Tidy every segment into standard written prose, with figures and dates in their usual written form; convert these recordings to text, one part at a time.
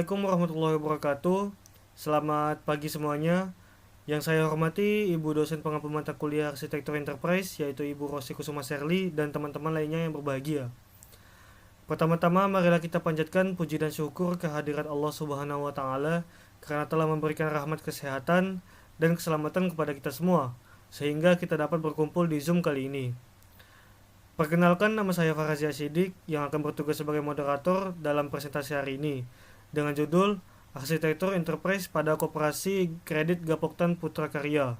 Assalamualaikum warahmatullahi wabarakatuh. Selamat pagi semuanya. Yang saya hormati Ibu dosen pengampu mata kuliah Arsitektur Enterprise, yaitu Ibu Rosi Kusuma Serli, dan teman-teman lainnya yang berbahagia. Pertama-tama, marilah kita panjatkan puji dan syukur kehadirat Allah Subhanahu wa Ta'ala karena telah memberikan rahmat kesehatan dan keselamatan kepada kita semua, sehingga kita dapat berkumpul di Zoom kali ini. Perkenalkan, nama saya Farazia Sidik yang akan bertugas sebagai moderator dalam presentasi hari ini dengan judul Arsitektur Enterprise pada Koperasi Kredit Gapoktan Putra Karya.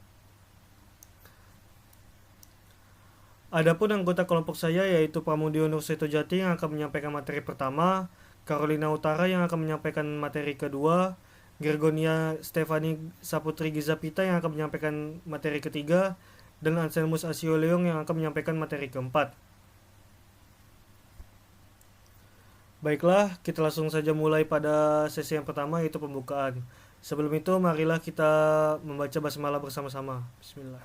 Adapun anggota kelompok saya yaitu Pramudio Nurseto Jati yang akan menyampaikan materi pertama, Carolina Utara yang akan menyampaikan materi kedua, Gergonia Stefani Saputri Gizapita yang akan menyampaikan materi ketiga, dan Anselmus Asioleong yang akan menyampaikan materi keempat. Baiklah, kita langsung saja mulai pada sesi yang pertama, yaitu pembukaan. Sebelum itu, marilah kita membaca basmalah bersama-sama. Bismillah.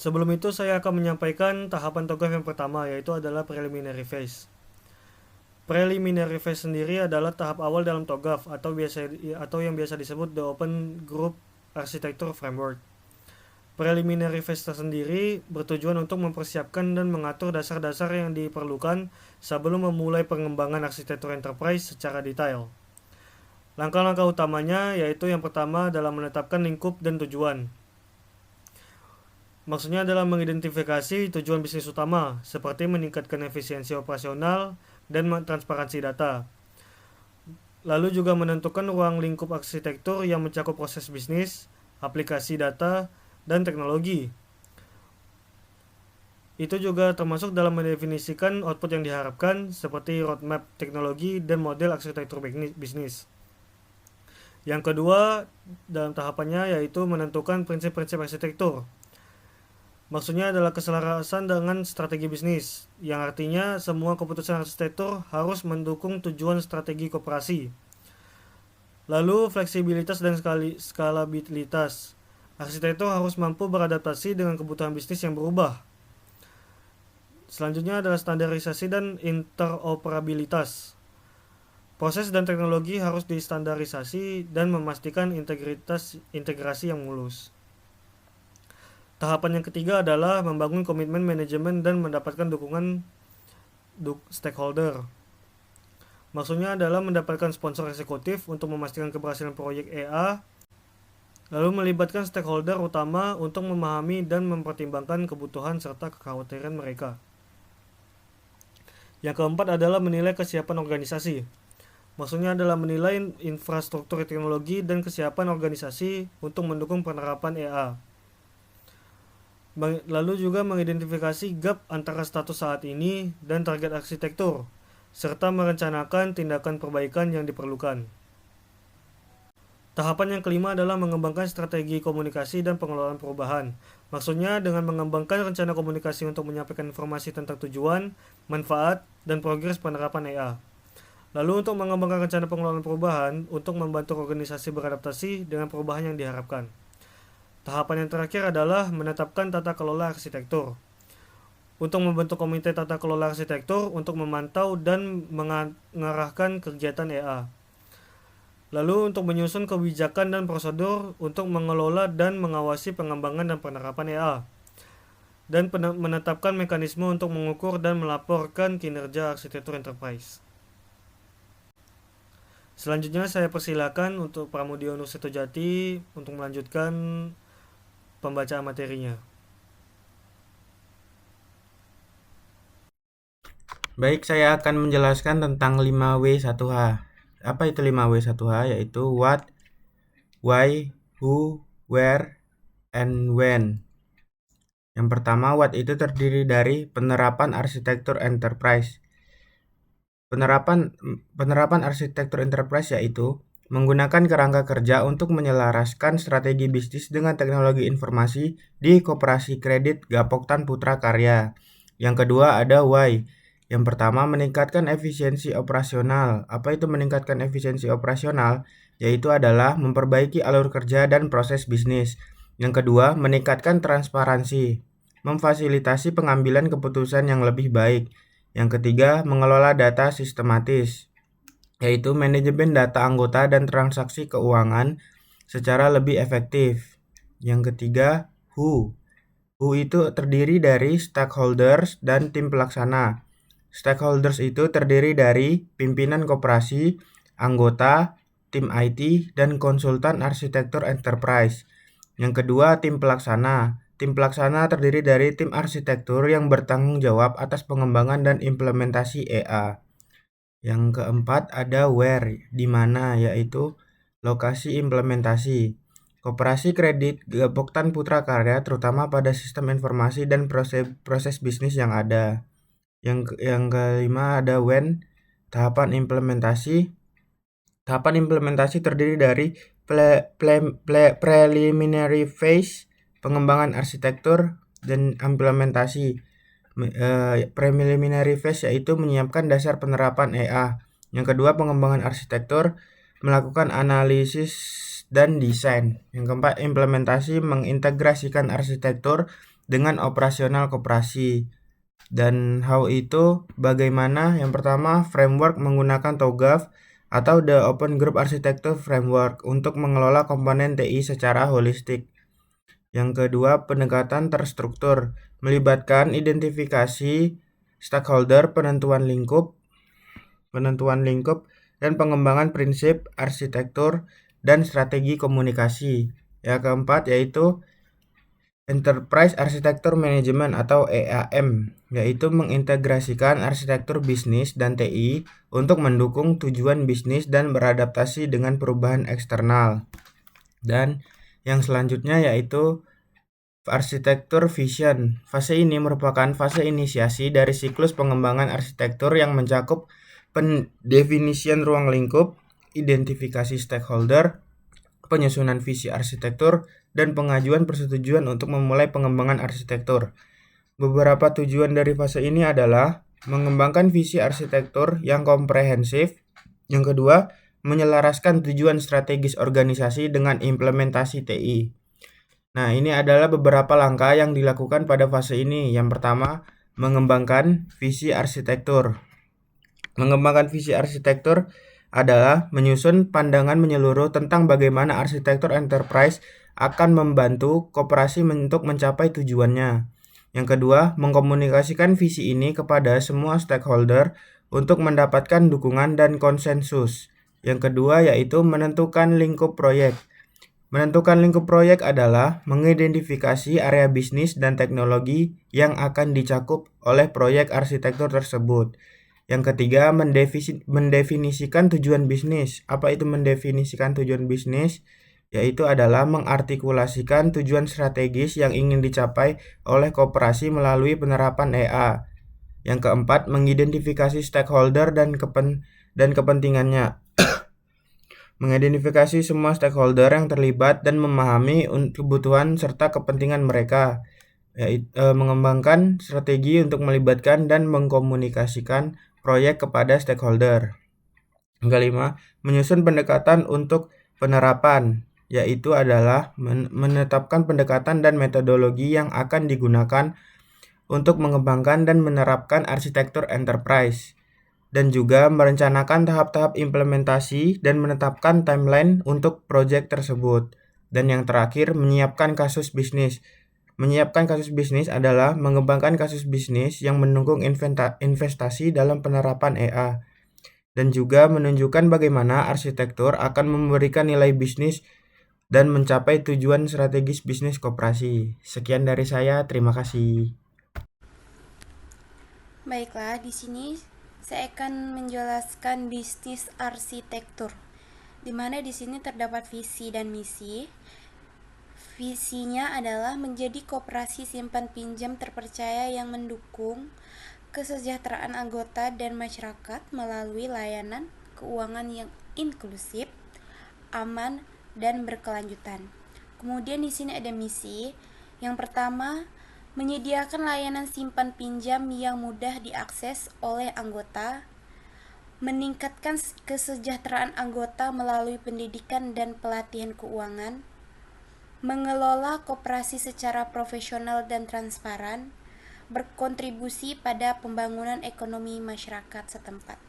Sebelum itu, saya akan menyampaikan tahapan TOGAF yang pertama, yaitu adalah preliminary phase. Preliminary phase sendiri adalah tahap awal dalam TOGAF atau yang biasa disebut The Open Group Architecture Framework. Preliminary phase tersendiri bertujuan untuk mempersiapkan dan mengatur dasar-dasar yang diperlukan sebelum memulai pengembangan arsitektur enterprise secara detail. Langkah-langkah utamanya yaitu yang pertama adalah menetapkan lingkup dan tujuan. Maksudnya adalah mengidentifikasi tujuan bisnis utama, seperti meningkatkan efisiensi operasional dan transparansi data. Lalu juga menentukan ruang lingkup arsitektur yang mencakup proses bisnis, aplikasi data, dan teknologi. Itu juga termasuk dalam mendefinisikan output yang diharapkan, seperti roadmap teknologi dan model arsitektur bisnis. Yang kedua dalam tahapannya yaitu menentukan prinsip-prinsip arsitektur. Maksudnya adalah keselarasan dengan strategi bisnis, yang artinya semua keputusan arsitektur harus mendukung tujuan strategi koperasi. Lalu fleksibilitas dan skalabilitas. Arsitektur harus mampu beradaptasi dengan kebutuhan bisnis yang berubah. Selanjutnya adalah standarisasi dan interoperabilitas. Proses dan teknologi harus distandarisasi dan memastikan integrasi yang mulus. Tahapan yang ketiga adalah membangun komitmen manajemen dan mendapatkan dukungan stakeholder. Maksudnya adalah mendapatkan sponsor eksekutif untuk memastikan keberhasilan proyek EA, lalu melibatkan stakeholder utama untuk memahami dan mempertimbangkan kebutuhan serta kekhawatiran mereka. Yang keempat adalah menilai kesiapan organisasi. Maksudnya adalah menilai infrastruktur teknologi dan kesiapan organisasi untuk mendukung penerapan EA. Lalu juga mengidentifikasi gap antara status saat ini dan target arsitektur, serta merencanakan tindakan perbaikan yang diperlukan. Tahapan yang kelima adalah mengembangkan strategi komunikasi dan pengelolaan perubahan. Maksudnya dengan mengembangkan rencana komunikasi untuk menyampaikan informasi tentang tujuan, manfaat, dan progres penerapan EA. Lalu untuk mengembangkan rencana pengelolaan perubahan untuk membantu organisasi beradaptasi dengan perubahan yang diharapkan. Tahapan yang terakhir adalah menetapkan tata kelola arsitektur. Untuk membentuk komite tata kelola arsitektur untuk memantau dan mengarahkan kegiatan EA. Lalu untuk menyusun kebijakan dan prosedur untuk mengelola dan mengawasi pengembangan dan penerapan EA. Dan menetapkan mekanisme untuk mengukur dan melaporkan kinerja arsitektur enterprise. Selanjutnya saya persilakan untuk Pramudio Nurseto Jati untuk melanjutkan pembacaan materinya. Baik, saya akan menjelaskan tentang 5W1H. Apa itu 5W1H? Yaitu what, why, who, where, and when. Yang pertama, what itu terdiri dari penerapan arsitektur enterprise. Penerapan arsitektur enterprise yaitu menggunakan kerangka kerja untuk menyelaraskan strategi bisnis dengan teknologi informasi di Koperasi Kredit Gapoktan Putra Karya. Yang kedua ada why. Yang pertama meningkatkan efisiensi operasional. Apa itu meningkatkan efisiensi operasional? Yaitu adalah memperbaiki alur kerja dan proses bisnis. Yang kedua meningkatkan transparansi, memfasilitasi pengambilan keputusan yang lebih baik. Yang ketiga mengelola data sistematis. yaitu manajemen data anggota dan transaksi keuangan secara lebih efektif. Yang ketiga, WHO. WHO itu terdiri dari stakeholders dan tim pelaksana. Stakeholders itu terdiri dari pimpinan koperasi, anggota, tim IT, dan konsultan arsitektur enterprise. Yang kedua, tim pelaksana. Tim pelaksana terdiri dari tim arsitektur yang bertanggung jawab atas pengembangan dan implementasi EA. Yang keempat ada where, di mana, yaitu lokasi implementasi. Koperasi kredit Gapoktan Putra Karya terutama pada sistem informasi dan proses bisnis yang ada. Yang kelima ada when, tahapan implementasi. Tahapan implementasi terdiri dari preliminary phase, pengembangan arsitektur, dan implementasi. Preliminary phase yaitu menyiapkan dasar penerapan EA. Yang kedua, pengembangan arsitektur, melakukan analisis dan desain. Yang keempat, implementasi, mengintegrasikan arsitektur dengan operasional koperasi. Dan how itu bagaimana? Yang pertama, framework menggunakan TOGAF atau The Open Group Architecture Framework untuk mengelola komponen TI secara holistik. Yang kedua, pendekatan terstruktur, melibatkan identifikasi stakeholder, penentuan lingkup, dan pengembangan prinsip arsitektur dan strategi komunikasi. Yang keempat yaitu Enterprise Architecture Management atau EAM, yaitu mengintegrasikan arsitektur bisnis dan TI untuk mendukung tujuan bisnis dan beradaptasi dengan perubahan eksternal. Dan yang selanjutnya yaitu arsitektur vision. Fase ini merupakan fase inisiasi dari siklus pengembangan arsitektur yang mencakup pendefinisian ruang lingkup, identifikasi stakeholder, penyusunan visi arsitektur, dan pengajuan persetujuan untuk memulai pengembangan arsitektur. Beberapa tujuan dari fase ini adalah mengembangkan visi arsitektur yang komprehensif. Yang kedua, menyelaraskan tujuan strategis organisasi dengan implementasi TI. Nah, ini adalah beberapa langkah yang dilakukan pada fase ini. Yang pertama, mengembangkan visi arsitektur. Mengembangkan visi arsitektur adalah menyusun pandangan menyeluruh tentang bagaimana arsitektur enterprise akan membantu koperasi untuk mencapai tujuannya. Yang kedua, mengkomunikasikan visi ini kepada semua stakeholder untuk mendapatkan dukungan dan konsensus. Yang kedua yaitu menentukan lingkup proyek. Menentukan lingkup proyek adalah mengidentifikasi area bisnis dan teknologi yang akan dicakup oleh proyek arsitektur tersebut. Yang ketiga, mendefinisikan tujuan bisnis. Apa itu mendefinisikan tujuan bisnis? Yaitu adalah mengartikulasikan tujuan strategis yang ingin dicapai oleh koperasi melalui penerapan EA. Yang keempat, mengidentifikasi stakeholder dan kepentingannya. Mengidentifikasi semua stakeholder yang terlibat dan memahami kebutuhan serta kepentingan mereka. Mengembangkan strategi untuk melibatkan dan mengkomunikasikan proyek kepada stakeholder. Yang kelima, menyusun pendekatan untuk penerapan, yaitu adalah menetapkan pendekatan dan metodologi yang akan digunakan untuk mengembangkan dan menerapkan arsitektur enterprise, dan juga merencanakan tahap-tahap implementasi dan menetapkan timeline untuk proyek tersebut. Dan yang terakhir, menyiapkan kasus bisnis. Menyiapkan kasus bisnis adalah mengembangkan kasus bisnis yang mendukung investasi dalam penerapan EA, dan juga menunjukkan bagaimana arsitektur akan memberikan nilai bisnis dan mencapai tujuan strategis bisnis koperasi. Sekian dari saya, terima kasih. Baiklah, di sini saya akan menjelaskan bisnis arsitektur, di mana di sini terdapat visi dan misi. Visinya adalah menjadi koperasi simpan pinjam terpercaya yang mendukung kesejahteraan anggota dan masyarakat melalui layanan keuangan yang inklusif, aman, dan berkelanjutan. Kemudian di sini ada misi. Yang pertama, menyediakan layanan simpan pinjam yang mudah diakses oleh anggota, meningkatkan kesejahteraan anggota melalui pendidikan dan pelatihan keuangan, mengelola koperasi secara profesional dan transparan, berkontribusi pada pembangunan ekonomi masyarakat setempat.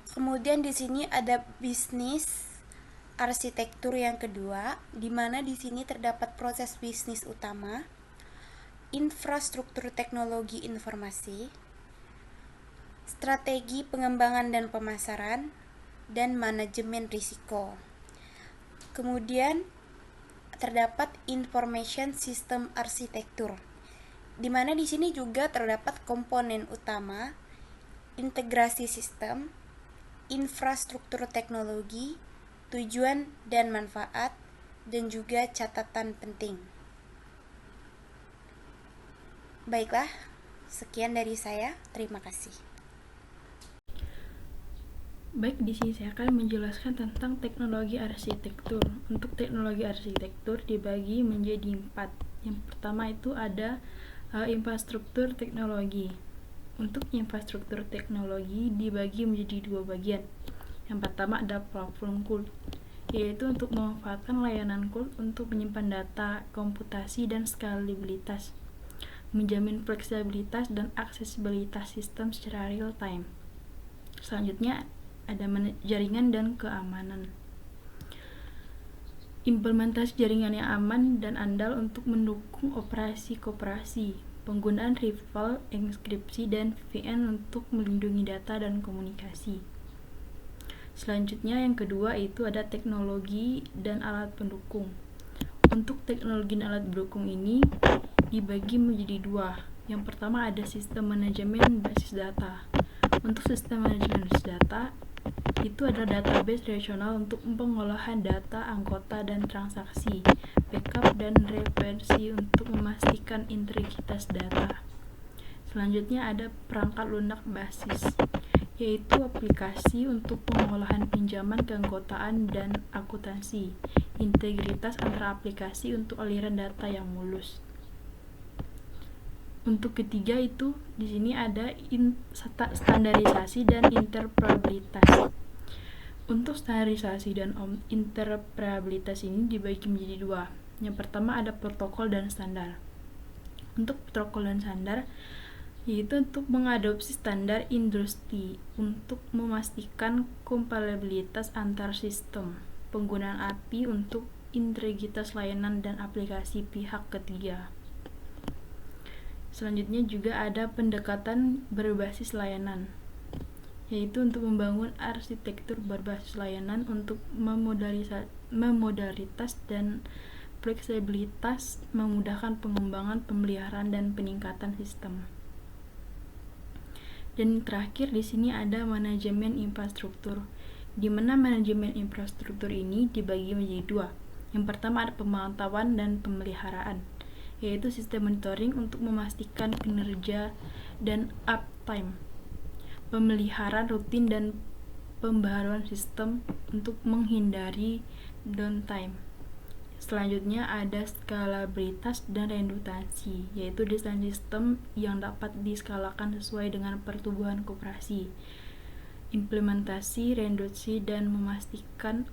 Kemudian di sini ada bisnis arsitektur yang kedua, di mana di sini terdapat proses bisnis utama, infrastruktur teknologi informasi, strategi pengembangan dan pemasaran, dan manajemen risiko. Kemudian terdapat information system arsitektur, di mana di sini juga terdapat komponen utama, integrasi sistem, infrastruktur teknologi, tujuan dan manfaat, dan juga catatan penting. Baiklah, sekian dari saya. Terima kasih. Baik, di sini saya akan menjelaskan tentang teknologi arsitektur. Untuk teknologi arsitektur dibagi menjadi 4. Yang pertama itu ada infrastruktur teknologi. Untuk infrastruktur teknologi dibagi menjadi 2 bagian. Yang pertama ada platform cloud, yaitu untuk memanfaatkan layanan cloud untuk menyimpan data, komputasi, dan skalabilitas, menjamin fleksibilitas dan aksesibilitas sistem secara real time. Selanjutnya ada jaringan dan keamanan. Implementasi jaringan yang aman dan andal untuk mendukung operasi koperasi, penggunaan rival, enkripsi, dan VPN untuk melindungi data dan komunikasi. Selanjutnya yang kedua itu ada teknologi dan alat pendukung. Untuk teknologi dan alat pendukung ini dibagi menjadi 2. Yang pertama ada sistem manajemen basis data. Untuk sistem manajemen basis data itu adalah database relasional untuk pengolahan data anggota dan transaksi, backup dan reversi untuk memastikan integritas data. Selanjutnya ada perangkat lunak basis, yaitu aplikasi untuk pengolahan pinjaman keanggotaan dan akuntansi, integritas antara aplikasi untuk aliran data yang mulus. Untuk ketiga itu di sini ada standarisasi dan interoperabilitas. Untuk standarisasi dan interoperabilitas ini dibagi menjadi 2. Yang pertama ada protokol dan standar. Untuk protokol dan standar yaitu untuk mengadopsi standar industri untuk memastikan kompatibilitas antar sistem, penggunaan API untuk integritas layanan dan aplikasi pihak ketiga. Selanjutnya juga ada pendekatan berbasis layanan, yaitu untuk membangun arsitektur berbasis layanan untuk memodalitas dan fleksibilitas, memudahkan pengembangan, pemeliharaan, dan peningkatan sistem. Dan terakhir di sini ada manajemen infrastruktur, di mana manajemen infrastruktur ini dibagi menjadi 2. Yang pertama ada pemantauan dan pemeliharaan, yaitu sistem monitoring untuk memastikan kinerja dan uptime, pemeliharaan rutin dan pembaharuan sistem untuk menghindari downtime. Selanjutnya ada skalabilitas dan redundansi, yaitu desain sistem yang dapat diskalakan sesuai dengan pertumbuhan koperasi, implementasi, redundansi, dan memastikan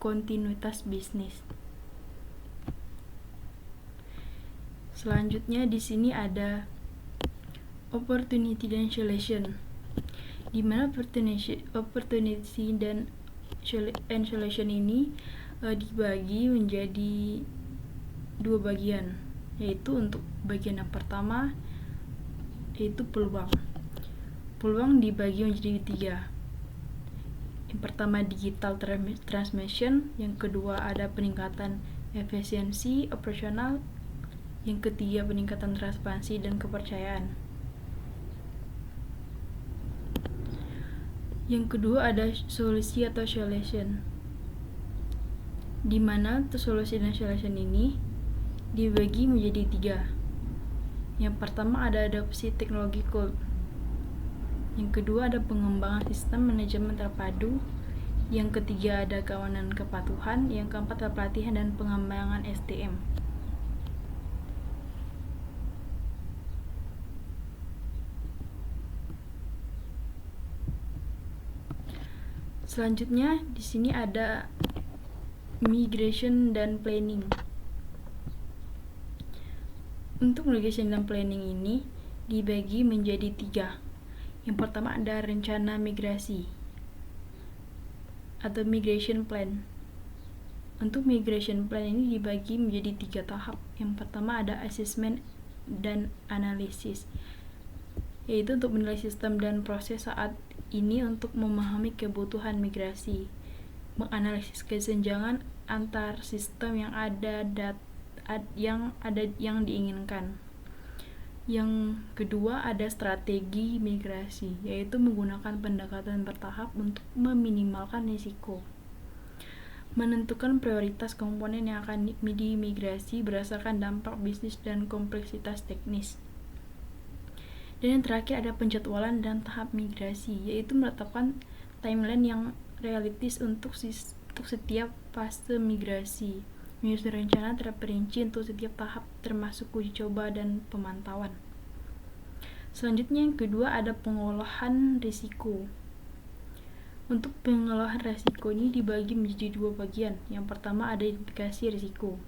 kontinuitas bisnis. Selanjutnya di sini ada opportunity dan solution, di mana opportunity dan solution ini dibagi menjadi 2 bagian, yaitu untuk bagian yang pertama yaitu peluang. Peluang dibagi menjadi 3. Yang pertama digital transformation, yang kedua ada peningkatan efisiensi operasional, yang ketiga peningkatan transparansi dan kepercayaan. Yang kedua ada solusi atau solution, di mana solusi dan solution ini dibagi menjadi 3. Yang pertama ada adopsi teknologi cloud, yang kedua ada pengembangan sistem manajemen terpadu, yang ketiga ada keamanan kepatuhan, yang keempat ada pelatihan dan pengembangan SDM. Selanjutnya di sini ada migration dan planning. Untuk migration dan planning ini dibagi menjadi 3. Yang pertama ada rencana migrasi, atau migration plan. Untuk migration plan ini dibagi menjadi 3 tahap. Yang pertama ada assessment dan analisis, yaitu untuk menilai sistem dan proses saat ini untuk memahami kebutuhan migrasi, menganalisis kesenjangan antar sistem yang diinginkan. Yang kedua ada strategi migrasi, yaitu menggunakan pendekatan bertahap untuk meminimalkan risiko. Menentukan prioritas komponen yang akan dimigrasi berdasarkan dampak bisnis dan kompleksitas teknis. Dan yang terakhir ada penjadwalan dan tahap migrasi, yaitu menetapkan timeline yang realistis untuk setiap fase migrasi, menyusun rencana terperinci untuk setiap tahap termasuk uji coba dan pemantauan. Selanjutnya yang kedua ada pengolahan risiko. Untuk pengolahan risiko ini dibagi menjadi 2 bagian. Yang pertama ada identifikasi risiko,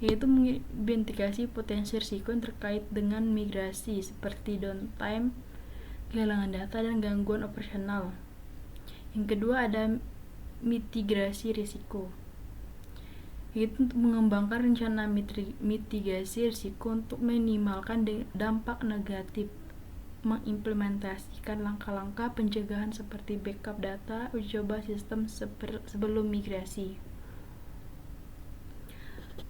yaitu mengidentifikasi potensi risiko yang terkait dengan migrasi seperti downtime, kehilangan data, dan gangguan operasional. Yang kedua ada mitigasi risiko, yaitu untuk mengembangkan rencana mitigasi risiko untuk meminimalkan dampak negatif, mengimplementasikan langkah-langkah pencegahan seperti backup data, uji coba sistem sebelum migrasi.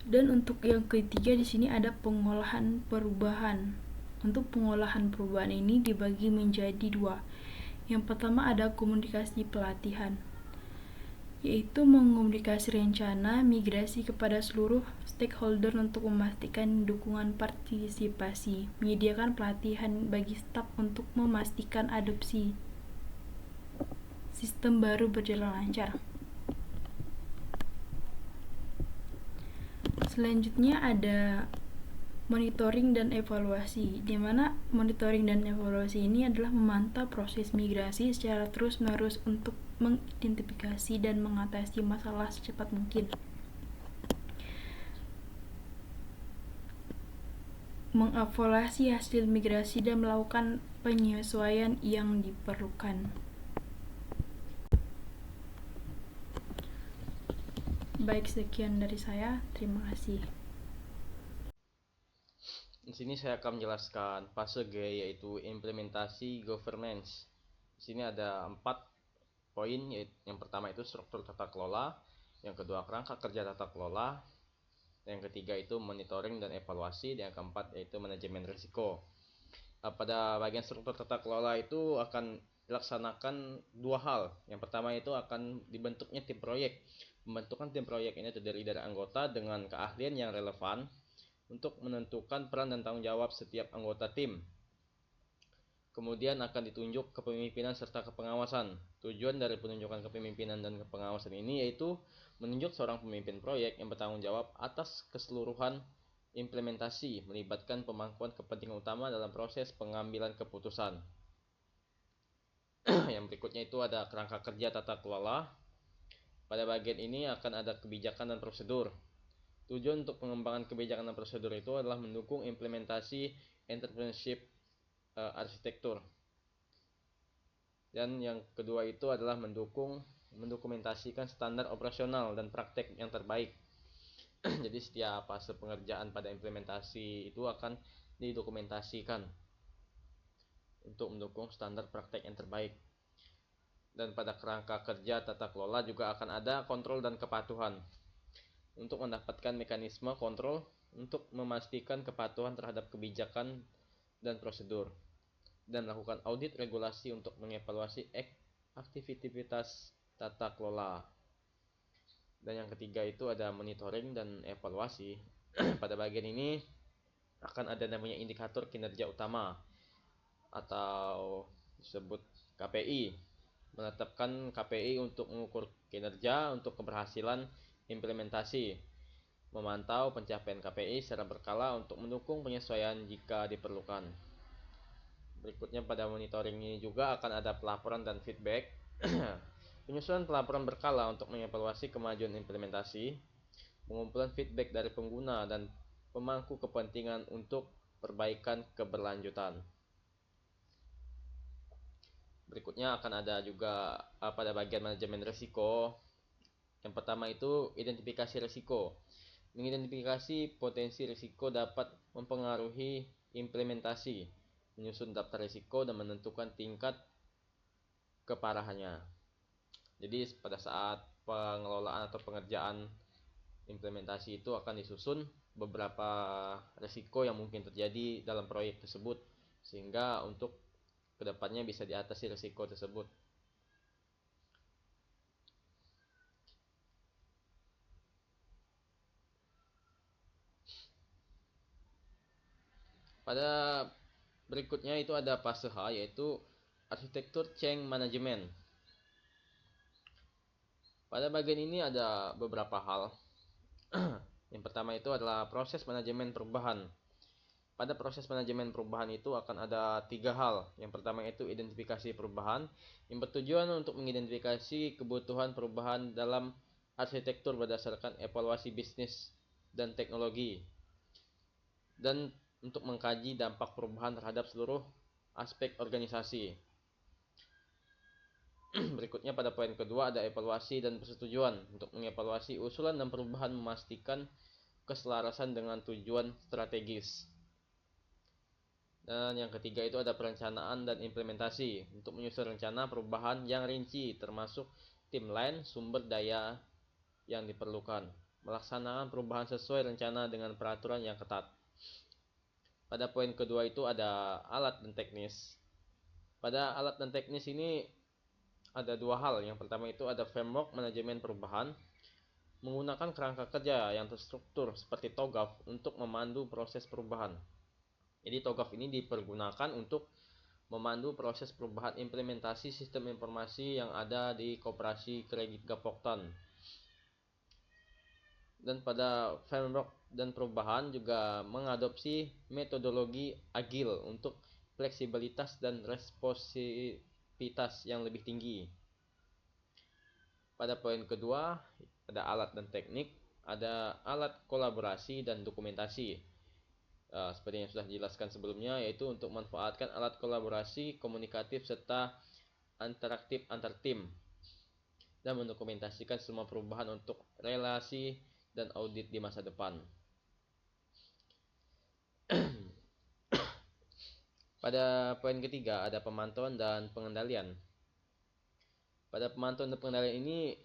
Dan untuk yang ketiga di sini ada pengolahan perubahan. Untuk pengolahan perubahan ini dibagi menjadi 2. Yang pertama ada komunikasi pelatihan, yaitu mengomunikasi rencana migrasi kepada seluruh stakeholder untuk memastikan dukungan partisipasi, menyediakan pelatihan bagi staf untuk memastikan adopsi sistem baru berjalan lancar. Selanjutnya ada monitoring dan evaluasi, di mana monitoring dan evaluasi ini adalah memantau proses migrasi secara terus-menerus untuk mengidentifikasi dan mengatasi masalah secepat mungkin. Mengevaluasi hasil migrasi dan melakukan penyesuaian yang diperlukan. Baik, sekian dari saya. Terima kasih. Di sini saya akan menjelaskan fase G, yaitu implementasi governance. Di sini ada 4 poin, yaitu yang pertama itu struktur tata kelola, yang kedua kerangka kerja tata kelola, yang ketiga itu monitoring dan evaluasi, dan yang keempat yaitu manajemen risiko. Pada bagian struktur tata kelola itu akan dilaksanakan 2 hal. Yang pertama itu akan dibentuknya tim proyek. Pembentukan tim proyek ini terdiri dari anggota dengan keahlian yang relevan untuk menentukan peran dan tanggung jawab setiap anggota tim. Kemudian akan ditunjuk kepemimpinan serta kepengawasan. Tujuan dari penunjukan kepemimpinan dan kepengawasan ini yaitu menunjuk seorang pemimpin proyek yang bertanggung jawab atas keseluruhan implementasi, melibatkan pemangkuan kepentingan utama dalam proses pengambilan keputusan. Yang berikutnya itu ada kerangka kerja tata kelola. Pada bagian ini akan ada kebijakan dan prosedur. Tujuan untuk pengembangan kebijakan dan prosedur itu adalah mendukung implementasi entrepreneurship arsitektur. Dan yang kedua itu adalah mendokumentasikan standar operasional dan praktek yang terbaik. Jadi setiap fase pengerjaan pada implementasi itu akan didokumentasikan untuk mendukung standar praktek yang terbaik. Dan pada kerangka kerja tata kelola juga akan ada kontrol dan kepatuhan, untuk mendapatkan mekanisme kontrol untuk memastikan kepatuhan terhadap kebijakan dan prosedur, dan melakukan audit regulasi untuk mengevaluasi aktivitas tata kelola. Dan yang ketiga itu ada monitoring dan evaluasi. Pada bagian ini akan ada namanya indikator kinerja utama atau disebut KPI. Menetapkan KPI untuk mengukur kinerja untuk keberhasilan implementasi, memantau pencapaian KPI secara berkala untuk mendukung penyesuaian jika diperlukan. Berikutnya pada monitoring ini juga akan ada pelaporan dan feedback. Penyusunan pelaporan berkala untuk mengevaluasi kemajuan implementasi, pengumpulan feedback dari pengguna dan pemangku kepentingan untuk perbaikan keberlanjutan. Berikutnya akan ada juga pada bagian manajemen risiko. Yang pertama itu identifikasi risiko. Mengidentifikasi potensi risiko dapat mempengaruhi implementasi, menyusun daftar risiko, dan menentukan tingkat keparahannya. Jadi pada saat pengelolaan atau pengerjaan implementasi itu akan disusun beberapa risiko yang mungkin terjadi dalam proyek tersebut, sehingga untuk kedepannya bisa diatasi risiko tersebut. Pada berikutnya itu ada fase H, yaitu arsitektur change management. Pada bagian ini ada beberapa hal. Yang pertama itu adalah proses manajemen perubahan. Pada proses manajemen perubahan itu akan ada 3 hal. Yang pertama itu identifikasi perubahan, yang bertujuan untuk mengidentifikasi kebutuhan perubahan dalam arsitektur berdasarkan evaluasi bisnis dan teknologi, dan untuk mengkaji dampak perubahan terhadap seluruh aspek organisasi. Berikutnya pada poin kedua ada evaluasi dan persetujuan. Untuk mengevaluasi usulan dan perubahan, memastikan keselarasan dengan tujuan strategis. Dan yang ketiga itu ada perencanaan dan implementasi. Untuk menyusun rencana perubahan yang rinci, termasuk timeline, sumber daya yang diperlukan, melaksanakan perubahan sesuai rencana dengan peraturan yang ketat. Pada poin kedua itu ada alat dan teknis. Pada alat dan teknis ini ada 2 hal. Yang pertama itu ada framework manajemen perubahan, menggunakan kerangka kerja yang terstruktur seperti TOGAF untuk memandu proses perubahan. Jadi TOGAF ini dipergunakan untuk memandu proses perubahan implementasi sistem informasi yang ada di Koperasi Kredit Gapoktan. Dan pada framework dan perubahan juga mengadopsi metodologi agil untuk fleksibilitas dan responsivitas yang lebih tinggi. Pada poin kedua ada alat dan teknik, ada alat kolaborasi dan dokumentasi. Seperti yang sudah dijelaskan sebelumnya, yaitu untuk memanfaatkan alat kolaborasi komunikatif serta interaktif antar tim, dan mendokumentasikan semua perubahan untuk relasi dan audit di masa depan. Pada poin ketiga ada pemantauan dan pengendalian. Pada pemantauan dan pengendalian ini,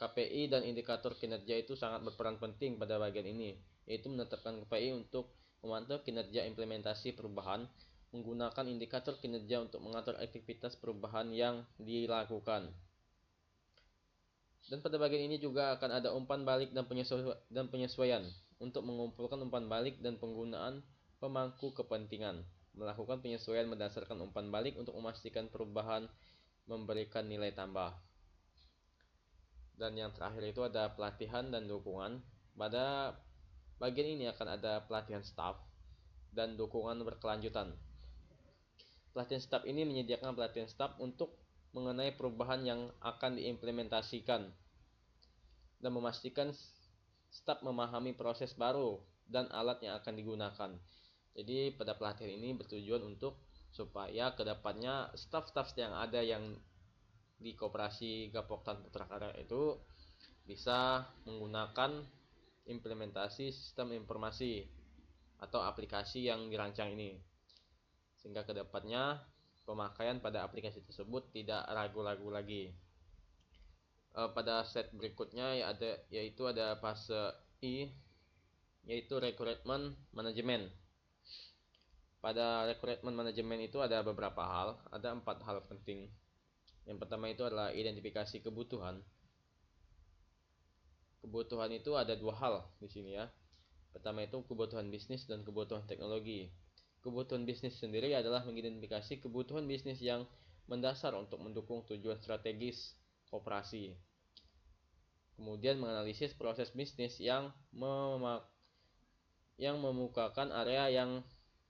KPI dan indikator kinerja itu sangat berperan penting pada bagian ini, yaitu menetapkan KPI untuk memantau kinerja implementasi perubahan, menggunakan indikator kinerja untuk mengatur aktivitas perubahan yang dilakukan. Dan pada bagian ini juga akan ada umpan balik dan penyesuaian untuk mengumpulkan umpan balik dan penggunaan pemangku kepentingan, melakukan penyesuaian berdasarkan umpan balik untuk memastikan perubahan memberikan nilai tambah. Dan yang terakhir itu ada pelatihan dan dukungan. Pada bagian ini akan ada pelatihan staff dan dukungan berkelanjutan. Pelatihan staff ini menyediakan pelatihan staff untuk mengenai perubahan yang akan diimplementasikan dan memastikan staf memahami proses baru dan alat yang akan digunakan. Jadi pada pelatihan ini bertujuan untuk supaya kedepannya staf-staf yang ada yang di Koperasi Gapoktan Putra Karya itu bisa menggunakan implementasi sistem informasi atau aplikasi yang dirancang ini, sehingga kedepannya pemakaian pada aplikasi tersebut tidak ragu-ragu lagi. Pada set berikutnya yaitu ada fase I, yaitu recruitment management. Pada recruitment management itu ada beberapa hal, ada 4 hal penting. Yang pertama itu adalah identifikasi kebutuhan. Kebutuhan itu ada 2 hal di sini ya. Pertama itu kebutuhan bisnis dan kebutuhan teknologi. Kebutuhan bisnis sendiri adalah mengidentifikasi kebutuhan bisnis yang mendasar untuk mendukung tujuan strategis koperasi. Kemudian menganalisis proses bisnis yang memukakan area yang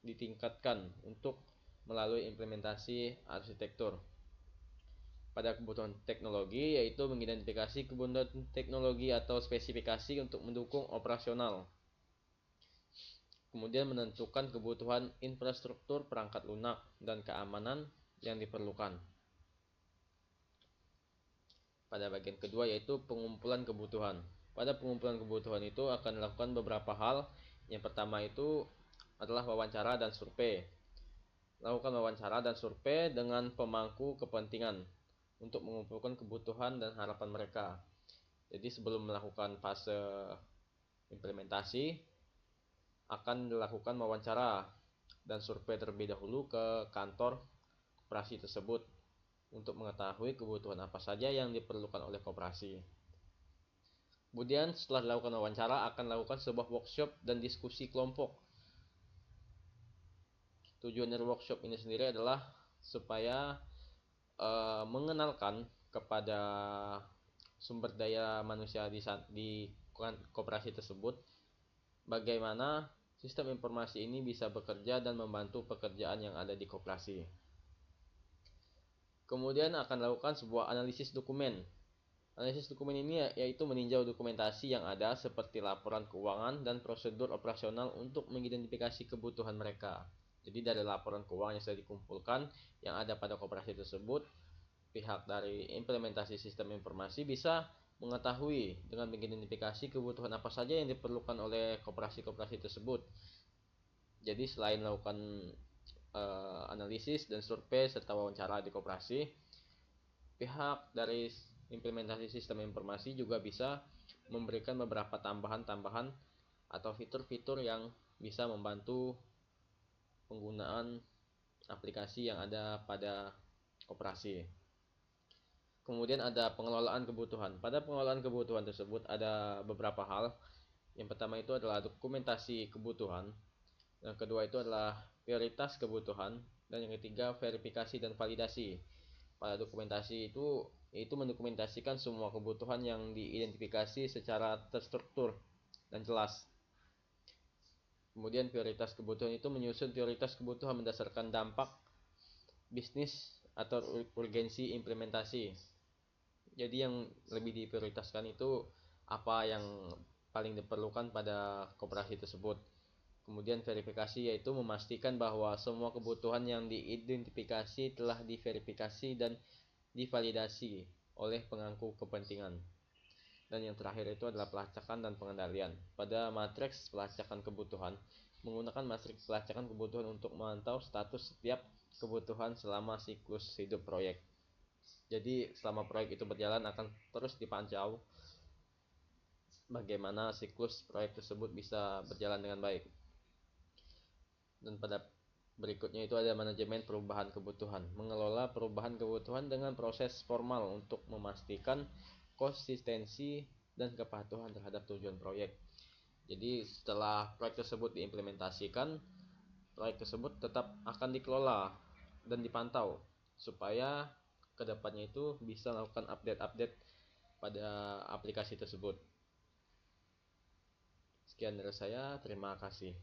ditingkatkan untuk melalui implementasi arsitektur. Pada kebutuhan teknologi yaitu mengidentifikasi kebutuhan teknologi atau spesifikasi untuk mendukung operasional. Kemudian menentukan kebutuhan infrastruktur perangkat lunak dan keamanan yang diperlukan. pada bagian kedua, yaitu pengumpulan kebutuhan. Pada pengumpulan kebutuhan itu akan dilakukan beberapa hal. Yang pertama itu adalah wawancara dan survei. Lakukan wawancara dan survei dengan pemangku kepentingan untuk mengumpulkan kebutuhan dan harapan mereka. Jadi sebelum melakukan fase implementasi, akan dilakukan wawancara dan survei terlebih dahulu ke kantor koperasi tersebut untuk mengetahui kebutuhan apa saja yang diperlukan oleh koperasi. Kemudian setelah dilakukan wawancara, akan dilakukan sebuah workshop dan diskusi kelompok. Tujuan dari workshop ini sendiri adalah supaya mengenalkan kepada sumber daya manusia di koperasi tersebut bagaimana sistem informasi ini bisa bekerja dan membantu pekerjaan yang ada di koperasi. Kemudian akan dilakukan sebuah analisis dokumen. Analisis dokumen ini yaitu meninjau dokumentasi yang ada seperti laporan keuangan dan prosedur operasional untuk mengidentifikasi kebutuhan mereka. Jadi dari laporan keuangan yang sudah dikumpulkan yang ada pada koperasi tersebut, pihak dari implementasi sistem informasi bisa mengetahui dengan mengidentifikasi kebutuhan apa saja yang diperlukan oleh koperasi-koperasi tersebut. Jadi selain melakukan analisis dan survei serta wawancara di koperasi, pihak dari implementasi sistem informasi juga bisa memberikan beberapa tambahan-tambahan atau fitur-fitur yang bisa membantu penggunaan aplikasi yang ada pada koperasi. Kemudian ada pengelolaan kebutuhan. Pada pengelolaan kebutuhan tersebut ada beberapa hal. Yang pertama itu adalah dokumentasi kebutuhan. Yang kedua itu adalah prioritas kebutuhan. Dan yang ketiga verifikasi dan validasi. Pada dokumentasi itu yaitu mendokumentasikan semua kebutuhan yang diidentifikasi secara terstruktur dan jelas. Kemudian prioritas kebutuhan itu menyusun prioritas kebutuhan berdasarkan dampak bisnis atau urgensi implementasi. Jadi yang lebih diprioritaskan itu apa yang paling diperlukan pada koperasi tersebut. Kemudian verifikasi yaitu memastikan bahwa semua kebutuhan yang diidentifikasi telah diverifikasi dan divalidasi oleh pemangku kepentingan. Dan yang terakhir itu adalah pelacakan dan pengendalian. Pada matriks pelacakan kebutuhan, menggunakan matriks pelacakan kebutuhan untuk memantau status setiap kebutuhan selama siklus hidup proyek. Jadi selama proyek itu berjalan akan terus dipantau bagaimana siklus proyek tersebut bisa berjalan dengan baik. Dan pada berikutnya itu ada manajemen perubahan kebutuhan. Mengelola perubahan kebutuhan dengan proses formal untuk memastikan konsistensi dan kepatuhan terhadap tujuan proyek. Jadi setelah proyek tersebut diimplementasikan, proyek tersebut tetap akan dikelola dan dipantau supaya kedepannya itu bisa melakukan update-update pada aplikasi tersebut. Sekian dari saya, terima kasih.